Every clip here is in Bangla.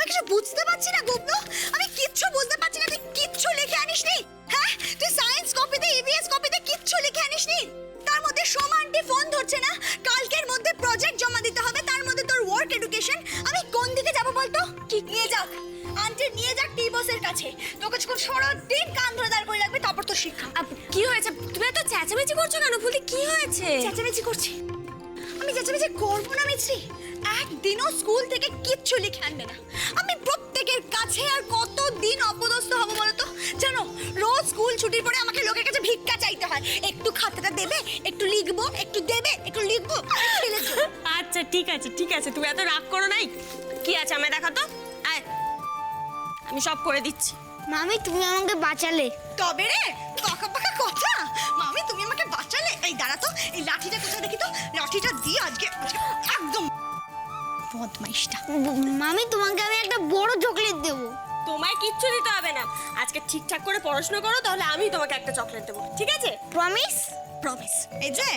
আমি কিছু বুঝতে পারছি না গুবলু, আমি কিচ্ছু বুঝতে পারছি না। তুই কিচ্ছু লিখে আনিসনি? হ্যাঁ, তুই সায়েন্স কপিতে ইভিএস কপিতে কিচ্ছু লিখে আনিসনি? তার মধ্যে সোমা আন্টি ফোন ধরছে না, কালকের মধ্যে প্রজেক্ট জমা দিতে হবে, তার মধ্যে তোর ওয়ার্ক এডুকেশন। আমি কোন দিকে যাব বলতো? কি নিয়ে যাক আন্টি, নিয়ে যাক টি বসের কাছে। তোকে যখন সারা দিন কান ধরে দাঁড় করে রাখবে, তারপর তো শিক্ষা। কি হয়েছে? তুমি এত চেঁচামেচি করছো কেন? বলি কি হয়েছে? চেঁচামেচি করছি? আমি চেঁচামেচি করবো না মিছরি। একদিনও স্কুল থেকে কিচ্ছু লিখে আনবে না। আমি প্রত্যেকের কাছে আর কতদিন অপদস্থ হবো বলতো? জানো, রোজ স্কুল ছুটির পরে আমাকে লোকের কাছে ভিক্ষা চাইতে হয়। একটু খাতাটা দেবে, একটু লিখবো, একটু দেবে, একটু লিখবো। আচ্ছা ঠিক আছে ঠিক আছে, তুমি এত রাগ করো নাই। কি আছে আমায় দেখা তো, আয় আমি সব করে দিচ্ছি। মামি তুমি আমাকে বাঁচালে। তবে রে পাকা পাকা কথা, মামি তুমি আমাকে বাঁচালে। এই দাঁড়া তো, এই লাঠিটা কোথায় দেখি তো, লাঠিটা দিয়ে আজকে একদম বদমাইশটা। মামি তোমাকে আমি একটা বড় চকলেট দেবো। তোমায় কিচ্ছু দিতে হবে না, আজকে ঠিকঠাক করে পড়াশোনা করো, তাহলে আমি তোমাকে একটা চকলেট দেবো, ঠিক আছে? প্রমিস? প্রমিস। এই যে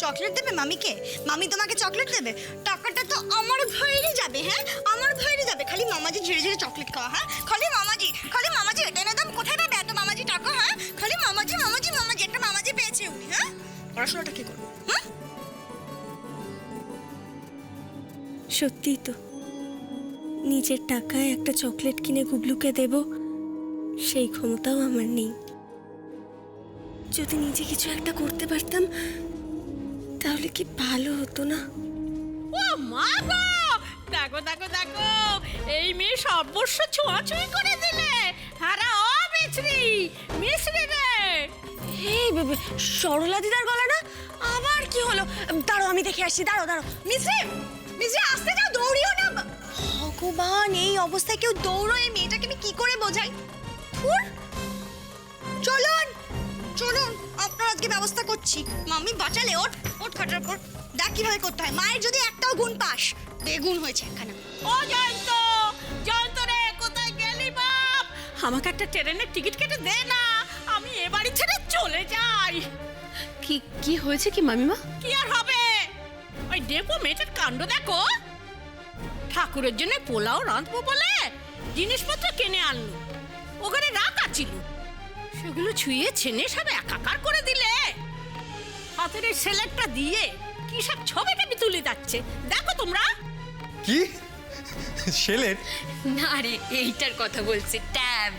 চকলেট দেবে মামিকে, মামি তোমাকে চকলেট দেবে, টাকাটা তো আমার ভয়েরই যাবে। হ্যাঁ, আমার ভয়েরই যাবে। খালি মামাজি ঝিরে ঝিরে চকলেট খাওয়া। হ্যাঁ, খালি মামাজি এটা এনে দাম। কোথায় পাবে এত মামাজি টাকা? হ্যাঁ, খালি মামাজি মামাজি মামাজি, একটা মামাজি পেয়েছে উনি। হ্যাঁ, পড়াশোনাটা কি করবো? হ্যাঁ, সত্যিই তো, নিজের টাকায় একটা চকলেট কিনে গুবলুকে দেব সেই ক্ষমতাও আমার নেই। যদি নিজে কিছু একটা করতে পারতাম তাহলে কি ভালো হতো না? ও মা গো, দেখো দেখো দেখো, এই মেয়ে সর্বস্ব ছোঁয়াছুঁই করে দিলে। হারা ও মিছরি, মিছরি রে। এই সরলা দিদার গলা না? আবার কি হলো? দাঁড়ো আমি দেখে আসছি, দাঁড়ো দাঁড়ো। মিছরি মিছরি আসতে যাও, দৌড়িও না। ভগবান, এই অবস্থায় কেউ দৌড়োয়? এই মেয়েটাকে আমি কি করে বোঝাই? ধুর, চলুন চলুন, আপনার আজকে ব্যবস্থা করছি। মামি বাঁচালে। ওঠ ওঠ, খাটার পর দেখ কিভাবে করতে হয়। মায়ের যদি একটাও গুণ পাস, বেগুন হয়েছে একখানা। ও জয়ন্ত, জয়ন্ত রে, কোথায় গেলি বাপ? আমাকে একটা ট্রেনের টিকিট কেটে দে না, আমি এ বাড়ি ছেড়ে চলে যাই। কি কি হয়েছে কি মামিমা? কি আর হবে, ওই ডেপো মেয়েটার কাণ্ড দেখো। ঠাকুরের জন্য পোলাও রাঁধবো বলে জিনিসপত্র কিনে আনলো, ওখানে রাখা ছিল, সেগুলো ছুঁয়ে ছেনে সব একাকার করে দিলে। হাতের এই সেলেটটা দিয়ে কি সব ছবি টবি তুলে যাচ্ছে, দেখো তোমরা। কি ছেলের না রে, এইটার কথা বলছি, ট্যাব।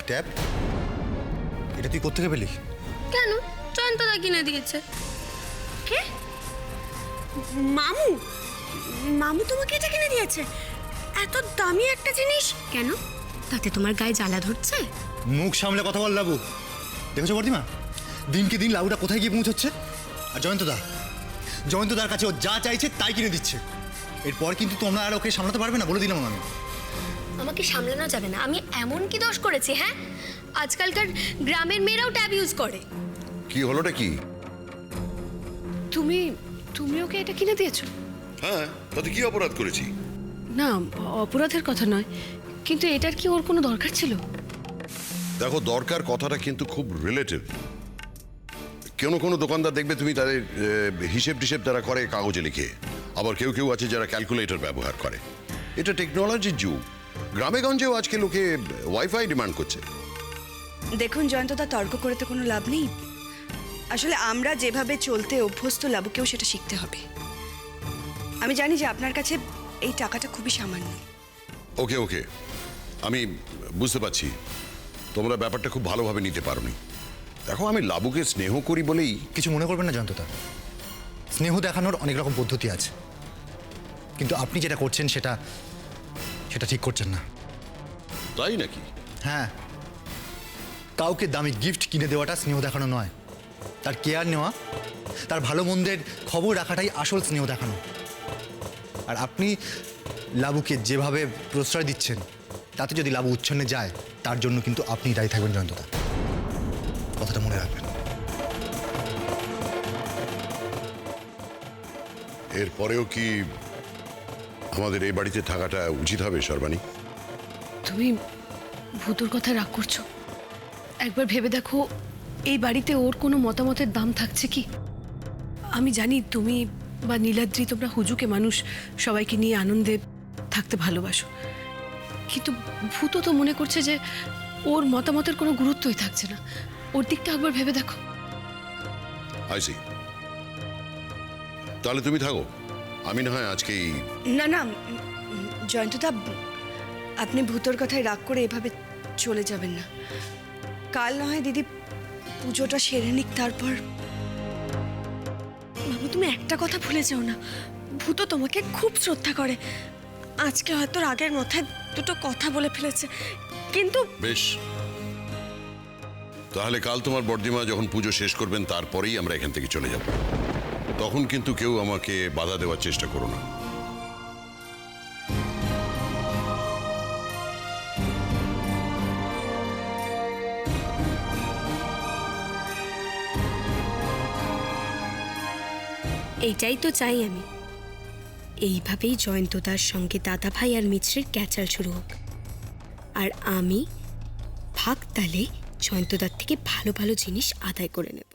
ট্যাব? এটা তুই কোত্থেকে পেলি? কেন, জয়ন্তদা কিনে দিয়েছে। কে? মামু? মামু তোমাকে এটা কিনে দিয়েছে? এত দামি একটা জিনিস? কেন, তাতে তোমার গায়ে জ্বালা ধরছে? মুখ সামলে কথা বল লাবু। দেখেছো বর্দিমা, দিনকে দিন লাবুটা কোথায় গিয়ে পৌঁছচ্ছে। আর জয়ন্তদার কাছে ও যা চাইছে তাই কিনে দিচ্ছে। এরপর কিন্তু তোমরা আর ওকে সামলাতে পারবে না, বলে দিলাম আমি। আমাকে সামলানো যাবে না? আমি এমন কি দোষ করেছি? হ্যাঁ, আজকালকার গ্রামের মেয়েরাও ট্যাব ইউজ করে। কি হলোটা কি? তুমি তুমি ওকে এটা কিনে দিয়েছো? হ্যাঁ, তাতে কি অপরাধ করেছি? না, অপরাধের কথা নয়, কিন্তু এটার কি ওর কোনো দরকার ছিল? দেখো, দরকার কথাটা কিন্তু খুব রিলেটিভ। কোনো দোকানদার দেখবে তুমি তাদের হিসেব টিসেব তারা করে কাগজে লিখে, আবার কেউ কেউ আছে যারা ক্যালকুলেটর ব্যবহার করে। এটা টেকনোলজির যুগ, গ্রামে গঞ্জেও আজকে লোকে ওয়াইফাই ডিমান্ড করছে। দেখুন জয়ন্তদা, তর্ক করে তো কোনো লাভ নেই। আসলে আমরা যেভাবে চলতে অভ্যস্ত, লাবুকেও সেটা শিখতে হবে। আমি জানি যে আপনার কাছে এই টাকাটা খুবই সামান্য। ওকে ওকে, আমি বুঝতে পারছি তোমরা ব্যাপারটা খুব ভালোভাবে নিতে পারোনি। দেখো, আমি লাবুকে স্নেহ করি বলেই। কিছু মনে করবেন না জয়ন্তদা, স্নেহ দেখানোর অনেক রকম পদ্ধতি আছে, কিন্তু আপনি যেটা করছেন সেটা ঠিক করছেন না। তাই নাকি? হ্যাঁ, কাউকে দামি গিফট কিনে দেওয়াটা স্নেহ দেখানো নয়, তার কেয়ার নেওয়া, তার ভালো মন্দের খবর রাখাটাই আসল স্নেহ দেখানো। আর আপনি লাবুকে যেভাবে প্রশ্রয় দিচ্ছেন, তাতে যদি লাবু উচ্ছন্নে যায়, তার জন্য কিন্তু আপনি দায়ী থাকবেন জয়ন্তদা, কথাটা মনে রাখবেন। এরপরেও কি আমাদের এই বাড়িতে থাকাটা উচিত হবে সর্বাণী? তুমি ভূতুর কথা রাগ করছো? একবার ভেবে দেখো, এই বাড়িতে ওর কোনো মতামতের দাম থাকছে কি? আমি জানি তুমি বা নীলাদ্রি, তোমরা হুজুকে মানুষ, সবাইকে নিয়ে আনন্দে থাকতে ভালোবাসো, কিন্তু ভূত তো মনে করছে যে ওর মতামতের কোনো গুরুত্বই থাকছে না। ওর দিকটা একবার ভেবে দেখো। আইসি, তাহলে তুমি থাকো, আমি না হয় আজকেই। না না জয়ন্তদা, আপনি ভূতর কথায় রাগ করে এভাবে চলে যাবেন না। কাল না হয় দিদি পুজোটা সেরে নিক, তারপর। বাবু, তুমি একটা কথা ভুলে যেও না, ভূত তোমাকে খুব শ্রদ্ধা করে। আজকে হয়তো রাগের মাথায় দুটো কথা বলে ফেলেছে, কিন্তু বেশ, তাহলে কাল তোমার বড়দিমা যখন পুজো শেষ করবেন তারপরেই আমরা এখান থেকে চলে যাব। তখন কিন্তু কেউ আমাকে বাধা দেওয়ার চেষ্টা করো না। এইটাই তো চাই আমি। এইভাবেই জয়ন্তদার সঙ্গে দাদাভাই আর মিছরির ক্যাচাল শুরু হোক, আর আমি ভাগ তালে জয়ন্তদার থেকে ভালো ভালো জিনিস আদায় করে নেব।